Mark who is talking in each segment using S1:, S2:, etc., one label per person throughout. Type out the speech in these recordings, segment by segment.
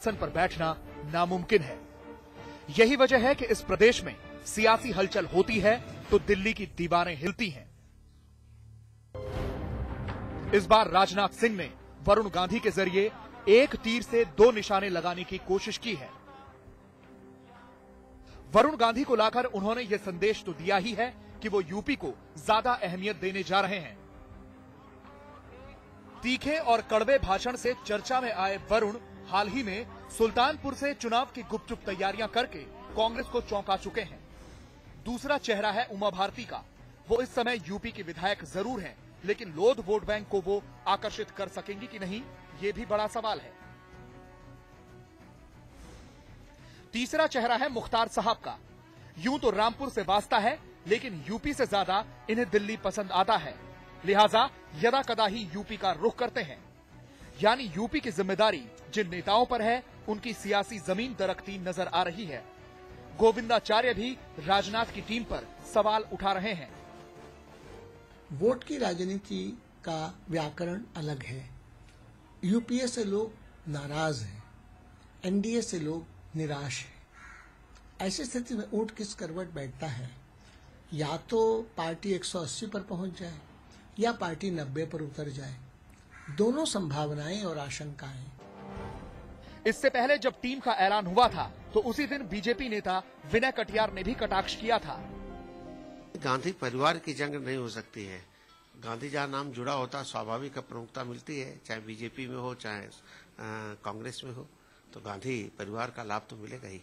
S1: सिंहासन पर बैठना नामुमकिन है। यही वजह है कि इस प्रदेश में सियासी हलचल होती है तो दिल्ली की दीवारें हिलती हैं। इस बार राजनाथ सिंह ने वरुण गांधी के जरिए एक तीर से दो निशाने लगाने की कोशिश की है। वरुण गांधी को लाकर उन्होंने यह संदेश तो दिया ही है कि वो यूपी को ज्यादा अहमियत देने जा रहे हैं। तीखे और कड़वे भाषण से चर्चा में आए वरुण हाल ही में सुल्तानपुर से चुनाव की गुपचुप तैयारियां करके कांग्रेस को चौंका चुके हैं। दूसरा चेहरा है उमा भारती का। वो इस समय यूपी की विधायक जरूर हैं, लेकिन लोध वोट बैंक को वो आकर्षित कर सकेंगी कि नहीं, ये भी बड़ा सवाल है। तीसरा चेहरा है मुख्तार साहब का। यूं तो रामपुर से वास्ता है, लेकिन यूपी से ज्यादा इन्हें दिल्ली पसंद आता है, लिहाजा यदा कदा ही यूपी का रुख करते हैं। यानी यूपी की जिम्मेदारी जिन नेताओं पर है, उनकी सियासी जमीन दरकती नजर आ रही है। गोविंदाचार्य भी राजनाथ की टीम पर सवाल उठा रहे हैं।
S2: वोट की राजनीति का व्याकरण अलग है। यूपीए से लोग नाराज हैं, एनडीए से लोग निराश हैं। ऐसी स्थिति में ऊंट किस करवट बैठता है? या तो पार्टी 180 पर पहुंच जाए या पार्टी 90 पर उतर जाए। दोनों संभावनाएं और आशंकाएं।
S1: इससे पहले जब टीम का ऐलान हुआ था तो उसी दिन बीजेपी नेता विनय कटियार ने भी कटाक्ष किया था।
S3: गांधी परिवार की जंग नहीं हो सकती है। गांधी जहाँ नाम जुड़ा होता स्वाभाविक प्रमुखता मिलती है, चाहे बीजेपी में हो चाहे कांग्रेस में हो, तो गांधी परिवार का लाभ तो मिलेगा ही।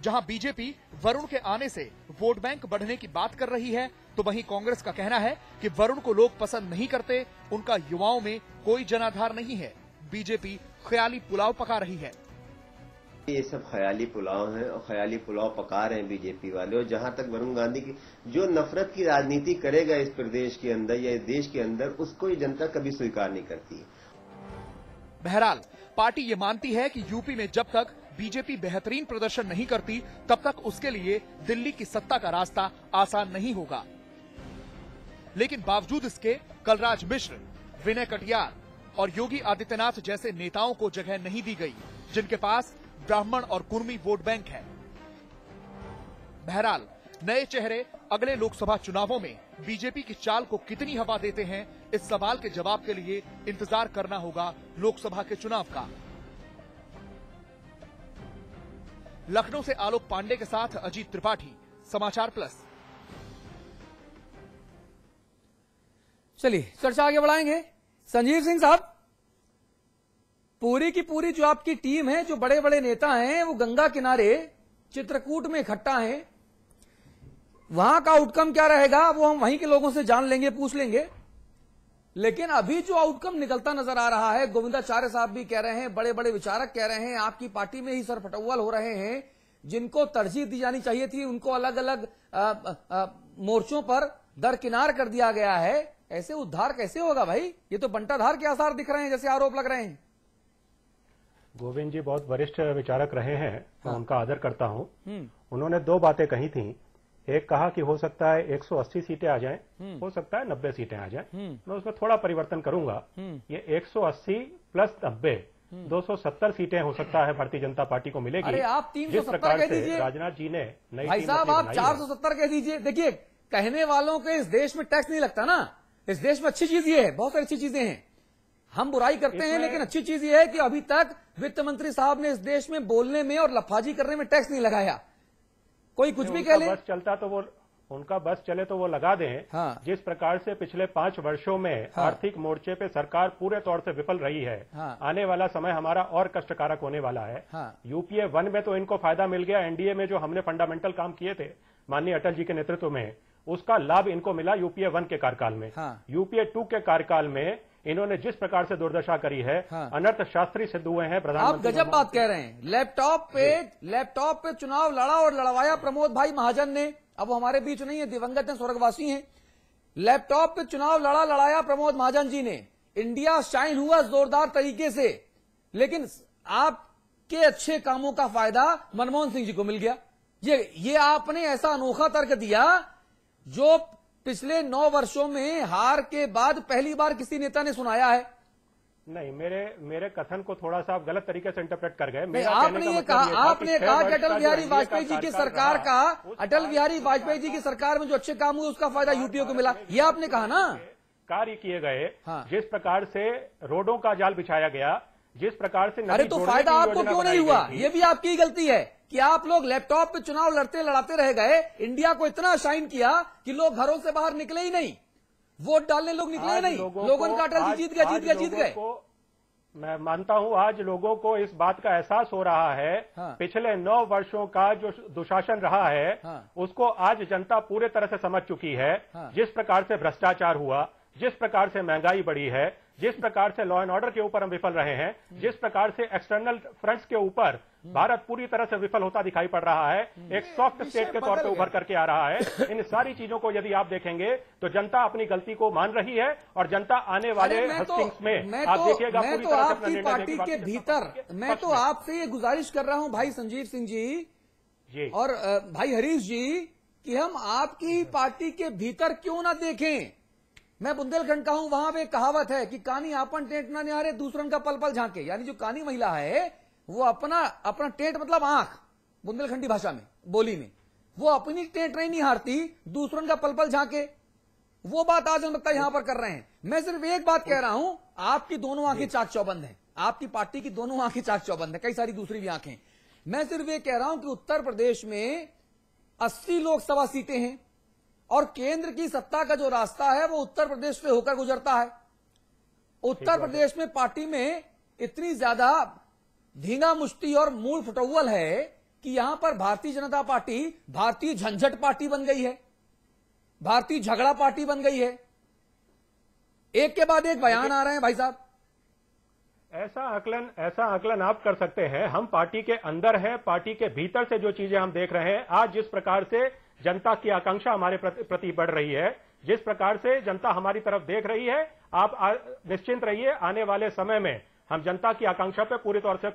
S1: जहां बीजेपी वरुण के आने से वोट बैंक बढ़ने की बात कर रही है, तो वहीं कांग्रेस का कहना है कि वरुण को लोग पसंद नहीं करते, उनका युवाओं में कोई जनाधार नहीं है। बीजेपी ख्याली पुलाव पका रही है।
S4: ये सब ख्याली पुलाव हैं और ख्याली पुलाव पका रहे हैं बीजेपी वाले। और जहां तक वरुण गांधी की जो नफरत की राजनीति करेगा इस प्रदेश के अंदर या इस देश के अंदर, उसको ये जनता कभी स्वीकार नहीं करती।
S1: बहरहाल पार्टी ये मानती है कि यूपी में जब तक बीजेपी बेहतरीन प्रदर्शन नहीं करती, तब तक उसके लिए दिल्ली की सत्ता का रास्ता आसान नहीं होगा। लेकिन बावजूद इसके कलराज मिश्र, विनय कटियार और योगी आदित्यनाथ जैसे नेताओं को जगह नहीं दी गई, जिनके पास ब्राह्मण और कुर्मी वोट बैंक है। बहरहाल नए चेहरे अगले लोकसभा चुनावों में बीजेपी की चाल को कितनी हवा देते हैं, इस सवाल के जवाब के लिए इंतजार करना होगा लोकसभा के चुनाव का। लखनऊ से आलोक पांडे के साथ अजीत त्रिपाठी, समाचार प्लस।
S5: चलिए चर्चा आगे बढ़ाएंगे। संजीव सिंह साहब, पूरी की पूरी जो आपकी टीम है, जो बड़े बड़े नेता हैं, वो गंगा किनारे चित्रकूट में इकट्ठा हैं। वहां का आउटकम क्या रहेगा वो हम वहीं के लोगों से जान लेंगे, पूछ लेंगे। लेकिन अभी जो आउटकम निकलता नजर आ रहा है, गोविंदाचार्य साहब भी कह रहे हैं, बड़े बड़े विचारक कह रहे हैं, आपकी पार्टी में ही सरफटौल हो रहे हैं। जिनको तरजीह दी जानी चाहिए थी उनको अलग अलग मोर्चों पर दरकिनार कर दिया गया है। ऐसे उद्धार कैसे होगा भाई? ये तो बंटाधार के आसार दिख रहे हैं, जैसे आरोप लग रहे हैं।
S6: गोविंद जी बहुत वरिष्ठ विचारक रहे हैं, मैं उनका आदर करता हूं। उन्होंने दो बातें कही थी। एक कहा कि हो सकता है 180 सीटें आ जाएं, हो सकता है 90 सीटें आ जाएं। मैं उसमें थोड़ा परिवर्तन करूंगा। ये 180 प्लस 90 270 सीटें हो सकता है भारतीय जनता पार्टी को मिलेगी।
S5: अरे आप 370 कह दीजिए
S6: राजनाथ जी ने नई
S5: भाई साहब, आप 470 कह दीजिए। देखिए, कहने वालों के इस देश में टैक्स नहीं लगता ना। इस देश में अच्छी चीज ये है, बहुत सारी अच्छी चीजें हैं। हम बुराई करते हैं, लेकिन अच्छी चीज ये है कि अभी तक वित्त मंत्री साहब ने इस देश में बोलने में और लफाजी करने में टैक्स नहीं लगाया। कोई कुछ भी कह ले,
S6: बस चलता तो वो उनका बस चले तो वो लगा दें।
S5: हाँ।
S6: जिस प्रकार से पिछले 5 वर्षों में आर्थिक मोर्चे पे सरकार पूरे तौर से विफल रही है, आने वाला समय हमारा और कष्टकारक होने वाला है। यूपीए 1 में तो इनको फायदा मिल गया। एनडीए में जो हमने फंडामेंटल काम किए थे माननीय अटल जी के नेतृत्व में, उसका लाभ इनको मिला यूपीए 1 के कार्यकाल में। यूपीए 2 के कार्यकाल में इन्होंने जिस प्रकार से दुर्दशा करी है, अनर्थ शास्त्री सिद्ध हुए हैं। प्रधानमंत्री
S5: आप गजब बात कह रहे हैं। लैपटॉप पे चुनाव लड़ा और लड़वाया प्रमोद भाई महाजन ने। अब वो हमारे बीच नहीं है, दिवंगत हैं, स्वर्गवासी हैं। लैपटॉप पे चुनाव लड़ाया प्रमोद महाजन जी ने। इंडिया शाइन हुआ जोरदार तरीके से, लेकिन आपके अच्छे कामों का फायदा मनमोहन सिंह जी को मिल गया। ये आपने ऐसा अनोखा तर्क दिया जो पिछले 9 वर्षों में हार के बाद पहली बार किसी नेता ने सुनाया है।
S6: नहीं, मेरे कथन को थोड़ा सा आप गलत तरीके से इंटरप्रेट कर गए।
S5: आपने ये कहा कि अटल बिहारी वाजपेयी जी की सरकार का, अटल बिहारी वाजपेयी जी की सरकार में जो अच्छे काम हुए उसका फायदा यूपीओ को मिला, ये आपने कहा ना।
S6: कार्य किए गए,
S5: हाँ।
S6: जिस प्रकार से रोडों का जाल बिछाया गया, जिस प्रकार से
S5: अरे तो फायदा आपको क्यों नहीं हुआ? ये भी आपकी गलती है कि आप लोग लैपटॉप पे चुनाव लड़ाते रह गए। इंडिया को इतना शाइन किया कि लोग घरों से बाहर निकले ही नहीं, वोट डालने लोग निकले ही नहीं। लोगों ने कहा अटल जी जीत गए।
S6: मैं मानता हूं आज लोगों को इस बात का एहसास हो रहा है।
S5: हाँ।
S6: पिछले 9 वर्षों का जो दुशासन रहा है,
S5: हाँ।
S6: उसको आज जनता पूरे तरह से समझ चुकी है।
S5: हाँ।
S6: जिस प्रकार से भ्रष्टाचार हुआ, जिस प्रकार से महंगाई बढ़ी है, जिस प्रकार से लॉ एंड ऑर्डर के ऊपर हम विफल रहे हैं, जिस प्रकार से एक्सटर्नल फ्रंट्स के ऊपर भारत पूरी तरह से विफल होता दिखाई पड़ रहा है, एक सॉफ्ट स्टेट के तौर पे उभर करके आ रहा है। इन सारी चीजों को यदि आप देखेंगे तो जनता अपनी गलती को मान रही है और जनता आने वाले हस्टिंग्स में आप देखिएगा पूरी तरह से अपना
S5: आपकी पार्टी के भीतर, मैं तो आपसे ये गुजारिश कर रहा हूं भाई संजीव सिंह जी और भाई हरीश जी कि हम आपकी पार्टी के भीतर क्यों ना देखें। मैं बुंदेलखंड का हूं, वहां पे एक कहावत है कि कानी आपन टेंट ना निहारे दूसरन का पल पल झांके। यानी जो कानी महिला है वो अपना टेंट मतलब आंख, बुंदेलखंडी भाषा में, बोली में, वो अपनी टेंट नहीं निहारती, दूसरन का पल पल झांके। वो बात आज हम लगता है यहां पर कर रहे हैं। मैं सिर्फ एक बात कह रहा हूं, आपकी दोनों आंखें चाक चौबंद हैं, आपकी पार्टी की दोनों आंखें चाक चौबंद है, कई सारी दूसरी भी आंखें। मैं सिर्फ ये कह रहा हूं कि उत्तर प्रदेश में 80 लोकसभा सीटें हैं और केंद्र की सत्ता का जो रास्ता है वो उत्तर प्रदेश से होकर गुजरता है। उत्तर प्रदेश में पार्टी में इतनी ज्यादा धींगा मुश्ती और मूल फुटौल है कि यहां पर भारतीय जनता पार्टी भारतीय झंझट पार्टी बन गई है, भारतीय झगड़ा पार्टी बन गई है। एक के बाद एक बयान आ रहे हैं भाई साहब।
S6: ऐसा आकलन आप कर सकते हैं। हम पार्टी के अंदर हैं, पार्टी के भीतर से जो चीजें हम देख रहे हैं, आज जिस प्रकार से जनता की आकांक्षा हमारे प्रति बढ़ रही है, जिस प्रकार से जनता हमारी तरफ देख रही है, आप निश्चिंत रहिए, आने वाले समय में हम जनता की आकांक्षा पे पूरी तौर से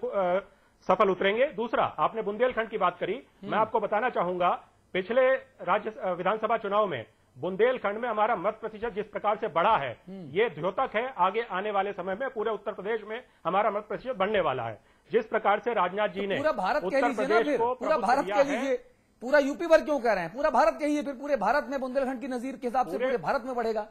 S6: सफल उतरेंगे। दूसरा, आपने बुंदेलखंड की बात करी, मैं आपको बताना चाहूंगा पिछले राज्य विधानसभा चुनाव में बुंदेलखंड में हमारा मत प्रतिशत जिस प्रकार से बढ़ा है, ये द्योतक है आगे आने वाले समय में पूरे उत्तर प्रदेश में हमारा मत प्रतिशत बढ़ने वाला है। जिस प्रकार से राजनाथ जी ने
S5: पूरा भारत कह
S6: उत्तर
S5: लीजिए ना,
S6: प्रदेश
S5: फिर
S6: को
S5: पूरा भारत कह लीजिए, पूरा यूपी भर क्यों कह रहे हैं? पूरा भारत कहिए, फिर पूरे भारत में बुंदेलखंड की नजीर के हिसाब से पूरे भारत में बढ़ेगा।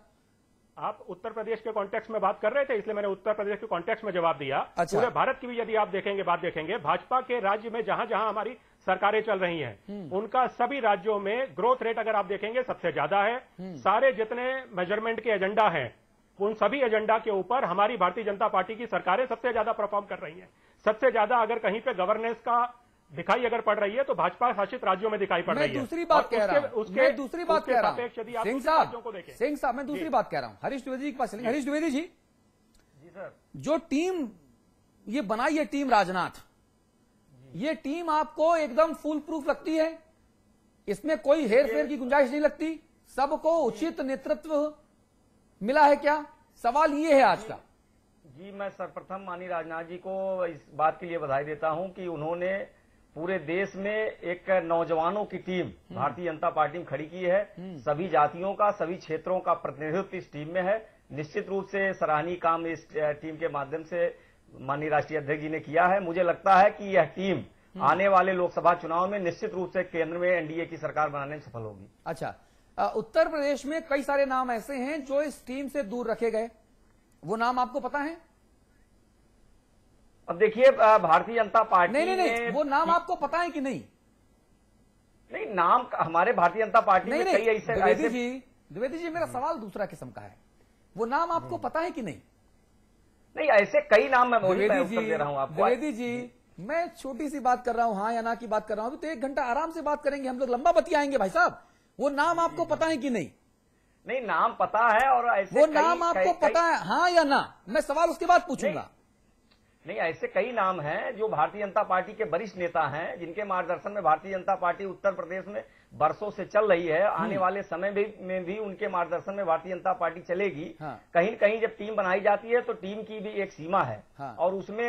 S6: आप उत्तर प्रदेश के कॉन्टेक्स्ट में बात कर रहे थे, इसलिए मैंने उत्तर प्रदेश के कॉन्टेक्स्ट में जवाब दिया।
S5: अच्छा।
S6: पूरे भारत की भी यदि आप देखेंगे, बात देखेंगे, भाजपा के राज्य में जहां जहां हमारी सरकारें चल रही हैं, उनका सभी राज्यों में ग्रोथ रेट अगर आप देखेंगे सबसे ज्यादा है। सारे जितने मेजरमेंट के एजेंडा हैं, उन सभी एजेंडा के ऊपर हमारी भारतीय जनता पार्टी की सरकारें सबसे ज्यादा परफॉर्म कर रही हैं। सबसे ज्यादा अगर कहीं पे गवर्नेंस का दिखाई अगर पड़ रही है तो भाजपा शासित राज्यों में दिखाई पड़ रही है।
S5: मैं दूसरी बात कह रहा हूं, मैं दूसरी बात कह रहा हूं सिंह साहब, मैं दूसरी बात कह रहा हूं। हरीश द्विवेदी के पास चलेंगे। हरीश द्विवेदी जी,
S7: सर,
S5: जो टीम ये बनाई है, टीम राजनाथ, ये टीम आपको एकदम फुल प्रूफ लगती है? इसमें कोई हेर फेर की गुंजाइश नहीं लगती? सबको उचित नेतृत्व मिला है क्या? सवाल ये है आज का।
S7: जी, मैं सर्वप्रथम माननीय राजनाथ जी को इस बात के लिए बधाई देता हूं कि उन्होंने पूरे देश में एक नौजवानों की टीम भारतीय जनता पार्टी में खड़ी की है। सभी जातियों का, सभी क्षेत्रों का प्रतिनिधित्व इस टीम में है। निश्चित रूप से सराहनीय काम इस टीम के माध्यम से माननीय राष्ट्रीय अध्यक्ष जी ने किया है। मुझे लगता है कि यह टीम आने वाले लोकसभा चुनाव में निश्चित रूप से केंद्र में एनडीए की सरकार बनाने में सफल होगी।
S5: अच्छा, उत्तर प्रदेश में कई सारे नाम ऐसे हैं जो इस टीम से दूर रखे गए, वो नाम आपको पता है?
S7: अब देखिए, भारतीय जनता पार्टी
S5: नहीं, वो नाम आपको पता है कि नहीं?
S7: नहीं, नाम हमारे भारतीय जनता पार्टी में कई ऐसे
S5: द्विवेदी जी, मेरा सवाल दूसरा किस्म का है। वो नाम आपको पता है कि नहीं?
S7: नहीं, ऐसे कई नाम मैं उत्तर दे रहा हूं आपको।
S5: द्विवेदी जी, मैं छोटी सी बात कर रहा हूं, हाँ या ना की बात कर रहा हूं। अभी तो 1 घंटा आराम से बात करेंगे हम लोग, लंबा बतियाएंगे भाई साहब। वो नाम आपको पता है कि नहीं?
S7: नहीं, नाम पता है और ऐसे
S5: वो नाम आपको पता है, हाँ या ना? मैं सवाल उसके बाद पूछूंगा।
S7: नहीं, ऐसे कई नाम हैं जो भारतीय जनता पार्टी के वरिष्ठ नेता हैं, जिनके मार्गदर्शन में भारतीय जनता पार्टी उत्तर प्रदेश में बरसों से चल रही है। आने वाले समय में भी उनके मार्गदर्शन में भारतीय जनता पार्टी चलेगी।
S5: हाँ।
S7: कहीं न कहीं जब टीम बनाई जाती है तो टीम की भी एक सीमा है।
S5: हाँ।
S7: और उसमें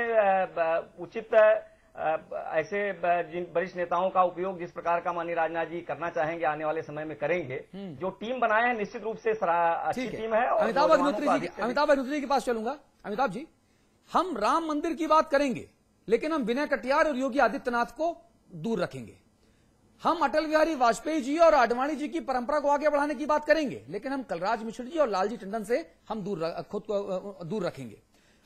S7: उचित ऐसे जिन वरिष्ठ नेताओं का उपयोग जिस प्रकार का माननीय राजनाथ जी करना चाहेंगे आने वाले समय में करेंगे। जो टीम बनाए हैं निश्चित रूप से अच्छी टीम है।
S5: अमिताभ अग्निहोत्री जी के पास चलूंगा। अमिताभ जी, हम राम मंदिर की बात करेंगे, लेकिन हम विनय कटियार और योगी आदित्यनाथ को दूर रखेंगे। हम अटल बिहारी वाजपेयी जी और आडवाणी जी की परंपरा को आगे बढ़ाने की बात करेंगे, लेकिन हम कलराज मिश्र जी और लालजी टंडन से हम खुद को दूर रखेंगे।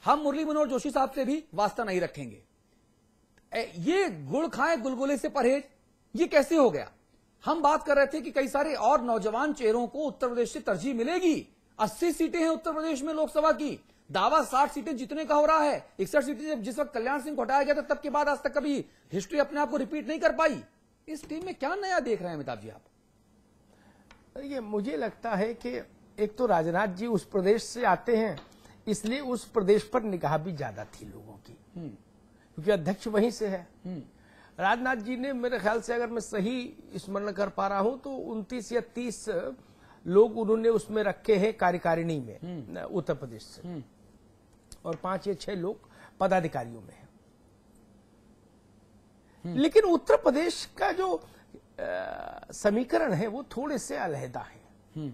S5: हम मुरली मनोहर जोशी साहब से भी वास्ता नहीं रखेंगे। ये गुड़ खाए गुलगुले से परहेज, ये कैसे हो गया? हम बात कर रहे थे कि कई सारे और नौजवान चेहरों को उत्तर प्रदेश से तरजीह मिलेगी। 80 सीटें हैं उत्तर प्रदेश में लोकसभा की, दावा 60 सीटें जीतने का हो रहा है। 61 सीटें जब जिस वक्त कल्याण सिंह को हटाया गया था, तब के बाद आज तक कभी हिस्ट्री अपने आप को रिपीट नहीं कर पाई। इस टीम में क्या नया देख रहे हैं अमिताभ जी आप?
S8: ये मुझे लगता है कि एक तो राजनाथ जी उस प्रदेश से आते हैं, इसलिए उस प्रदेश पर निगाह भी ज्यादा थी लोगों की, क्योंकि अध्यक्ष वहीं से है। राजनाथ जी ने मेरे ख्याल से, अगर मैं सही स्मरण कर पा रहा हूं, तो 29 या 30 लोग उन्होंने उसमें रखे हैं कार्यकारिणी में उत्तर प्रदेश से, और 5 या 6 लोग पदाधिकारियों में हैं। लेकिन उत्तर प्रदेश का जो समीकरण है वो थोड़े से अलहदा है।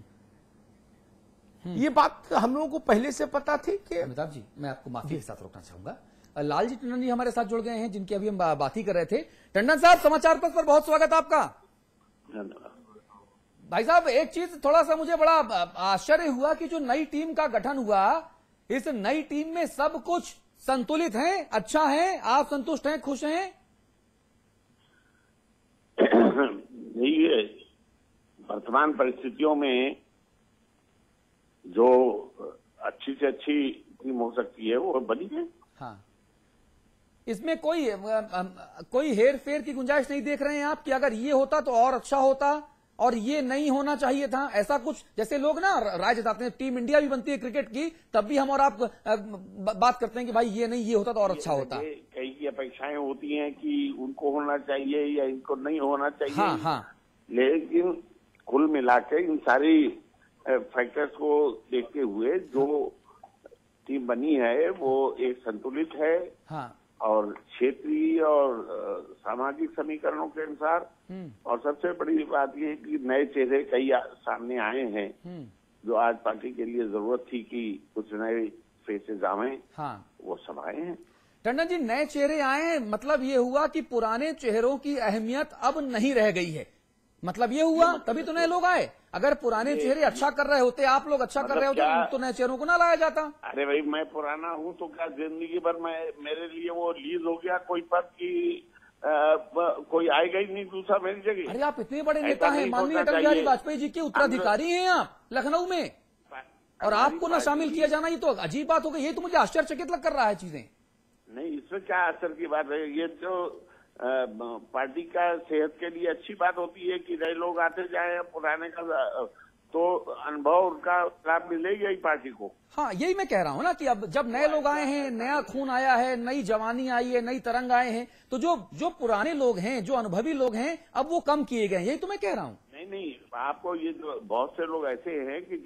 S8: ये बात हम लोगों को पहले से पता थी कि
S5: अमिताभ जी, मैं आपको माफी के साथ रोकना चाहूंगा। लालजी टंडन जी हमारे साथ जुड़ गए हैं, जिनकी अभी हम बात ही कर रहे थे। टंडन साहब, समाचार पत्र पर बहुत स्वागत आपका। भाई साहब, एक चीज थोड़ा सा मुझे बड़ा आश्चर्य हुआ कि जो नई टीम का गठन हुआ, इस नई टीम में सब कुछ संतुलित है, अच्छा है, आप संतुष्ट हैं, खुश हैं?
S9: देखिए, वर्तमान परिस्थितियों में जो अच्छी से अच्छी टीम हो सकती है वो बनी है।
S5: हाँ, इसमें कोई हेर फेर की गुंजाइश नहीं देख रहे हैं आप कि अगर ये होता तो और अच्छा होता और ये नहीं होना चाहिए था, ऐसा कुछ? जैसे लोग ना राय जताते हैं, टीम इंडिया भी बनती है क्रिकेट की, तब भी हम और आप बात करते हैं कि भाई ये नहीं, ये होता तो और अच्छा होता।
S9: कई की अपेक्षाएं होती हैं कि उनको होना चाहिए या इनको नहीं होना चाहिए।
S5: हाँ, हाँ।
S9: लेकिन कुल मिला के इन सारी फैक्टर्स को देखते हुए जो टीम बनी है वो एक संतुलित है।
S5: हाँ।
S9: और क्षेत्रीय और सामाजिक समीकरणों के अनुसार, और सबसे बड़ी बात यह है कि नए चेहरे कई सामने आए हैं, जो आज पार्टी के लिए जरूरत थी कि कुछ नए फेसेस आए। हाँ, वो सब आए हैं।
S5: टंडन जी, नए चेहरे आए हैं, मतलब ये हुआ कि पुराने चेहरों की अहमियत अब नहीं रह गई है, मतलब ये हुआ, तभी तो नए लोग आए। अगर पुराने चेहरे अच्छा कर रहे होते, आप लोग अच्छा कर रहे होते, तो नए चेहरों को ना लाया जाता।
S9: अरे भाई, मैं पुराना हूँ तो क्या जिंदगी भर मेरे लिए वो लीज हो गया कोई पद की, कोई आएगा ही नहीं दूसरा मेरी जगह।
S5: अरे आप इतने बड़े नेता हैं, माननीय अटल बिहारी वाजपेयी जी के उत्तराधिकारी हैं आप लखनऊ में, और आपको ना शामिल किया जाना, ये तो अजीब बात हो गई। ये तो मुझे आश्चर्यचकित लग कर रहा है चीजें।
S9: नहीं, इसमें क्या आश्चर्य की बात है? ये जो पार्टी का सेहत के लिए अच्छी बात होती है कि नए लोग आते जाए, पुराने का तो अनुभव उनका लाभ मिलेगा ही पार्टी को।
S5: हाँ, यही मैं कह रहा हूँ ना कि अब जब नए लोग आए हैं, नया खून आया है, नई जवानी आई है, नई तरंग आए हैं, तो जो पुराने लोग हैं, जो अनुभवी लोग हैं, अब वो कम किए गए। यही तो मैं कह रहा हूँ।
S9: नहीं, आपको ये बहुत से लोग ऐसे हैं कि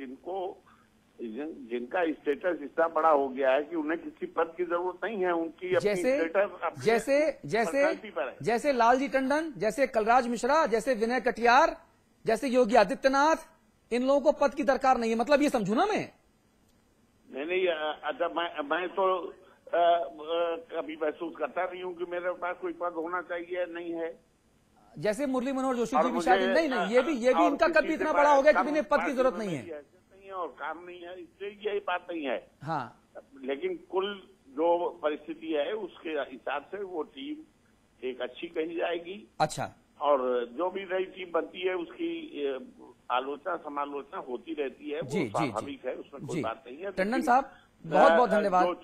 S9: जिनका स्टेटस इतना बड़ा हो गया है कि उन्हें किसी पद की जरूरत नहीं है। उनकी
S5: जैसे लालजी टंडन, जैसे कलराज मिश्रा, जैसे विनय कटियार, जैसे योगी आदित्यनाथ, इन लोगों को पद की दरकार नहीं है, मतलब ये समझू ना मैं?
S9: नहीं, अच्छा, मैं तो कभी महसूस करता नहीं हूँ कि मेरे पास कोई पद होना चाहिए, नहीं है।
S5: जैसे मुरली मनोहर जोशी जी भी शायद नहीं, ये भी इनका कभी इतना बड़ा हो गया कि इन्हें पद की जरूरत नहीं है
S9: और काम नहीं है, इससे यही बात नहीं है।
S5: हाँ,
S9: लेकिन कुल जो परिस्थिति है उसके हिसाब से वो टीम एक अच्छी कही जाएगी।
S5: अच्छा, और
S9: जो भी नई टीम बनती है उसकी आलोचना समालोचना होती रहती है, वो स्वाभाविक है, उसमें कोई बात नहीं है।
S5: टंडन साहब, बहुत बहुत धन्यवाद,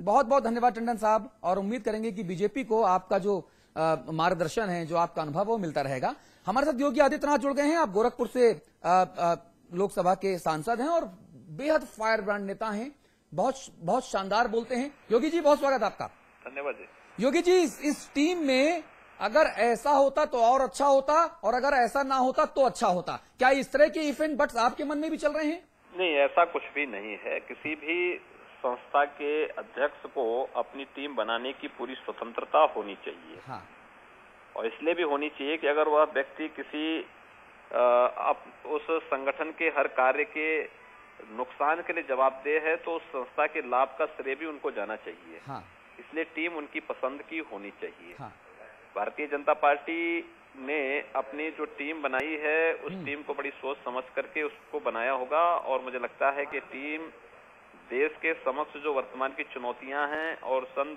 S5: बहुत बहुत धन्यवाद टंडन साहब, और उम्मीद करेंगे कि बीजेपी को आपका जो मार्गदर्शन है, जो आपका अनुभव वो मिलता रहेगा। हमारे साथ योगी आदित्यनाथ जुड़ गए हैं। आप गोरखपुर से लोकसभा के सांसद हैं और बेहद फायर ब्रांड नेता हैं, बहुत शानदार बोलते हैं। योगी जी, बहुत स्वागत आपका।
S9: धन्यवाद।
S5: योगी जी, इस टीम में अगर ऐसा होता तो और अच्छा होता, और अगर ऐसा ना होता तो अच्छा होता, क्या इस तरह के इवेंट बट्स आपके मन में भी चल रहे हैं?
S10: नहीं, ऐसा कुछ भी नहीं है। किसी भी संस्था के अध्यक्ष को अपनी टीम बनाने की पूरी स्वतंत्रता होनी चाहिए।
S5: हाँ।
S10: और इसलिए भी होनी चाहिए कि अगर वह व्यक्ति किसी उस संगठन के हर कार्य के नुकसान के लिए जवाबदेह है तो उस संस्था के लाभ का श्रेय भी उनको जाना चाहिए।
S5: हाँ।
S10: इसलिए टीम उनकी पसंद की होनी चाहिए।
S5: हाँ।
S10: भारतीय जनता पार्टी ने अपनी जो टीम बनाई है उस टीम को बड़ी सोच समझ करके उसको बनाया होगा और मुझे लगता है कि टीम देश के समक्ष जो वर्तमान की चुनौतियां हैं और सन